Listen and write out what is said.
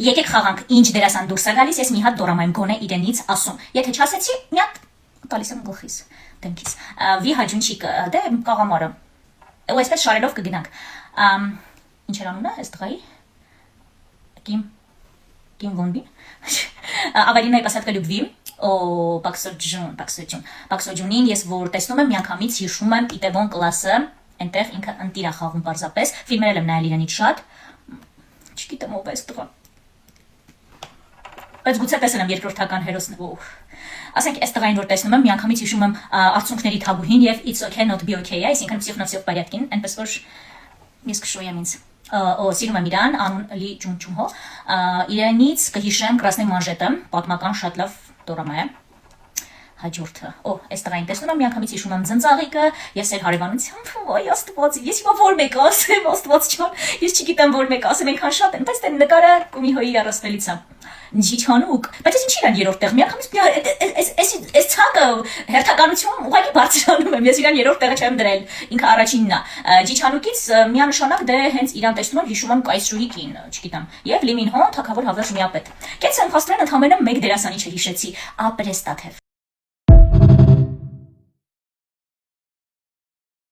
Եկեք խաղանք, ինչ դերասան դուրս է գալիս, ես մի հատ դորամայեմ գոնե իրենից ասում։ Եթե չասեցի, մի հատ տալիս եմ գլխիս, դեմքիս։ Վի հաջունչիկ, դե կաղամարը։ Ու այսպես շարելով կգնանք։ Ինչ էր անունը, այս տղայի։ Կիմ Վոնբի։ Ավելին այ պասատկա լյուբվի։ Օ, Պաքսոջունին ես որ տեսնում եմ միանգամից հիշում եմ Իտևոն կլասը, այնտեղ ինքը ընտիր է խաղում պարզապես, ֆիլմերել եմ նայել իրանից շատ, չգիտեմ ով է այս տղան, բայց գուցե տեսել եմ երկրորդական հերոսն, ասենք այս տղային որ տեսնում եմ միանգամից հիշում եմ արցունքների թագուհին եւ It's okay not be okay, այսինքն psych порядкին, այնպես որ ես կշոյեմ ինձ, սիրում եմ իրան, անուն Լի Ջունչումհո, իրանից կհիշեմ Կրասնի մանժետը, պատմական շատ լավ դորամա է, հաջորդը, այս տղային տեսնում եմ միանգամից հիշում եմ Ձնծաղիկը եւ Սեր հարևանությամբ, ոյ աստված, ես հիմա որ մեկ ասեմ, աստված ջան, ես չգիտեմ որ մեկ ասեմ, այնքան շատ են, բայց դե նկարը Կումիհոյի առասպելից է, Ջիչանուկ, բայց ես ինչի՞ իրան երրորդ տեղ, միանգամից այս ցանկը հերթականություն ուղղակի բարձրանում եմ, ես իրան երրորդ տեղը չեմ դրել, ինքը առաջինն է, Ջիչանուկից միանշանակ դե հենց իրան տեսնում եմ հիշում եմ Կայսրուհի կին, չգիտեմ, եւ Լի Մինհոն թագավոր հավերժ միապետ, կեցեն փաստորեն ընդամենը մեկ դերասանի չհիշեցի, Ապրեստաթև,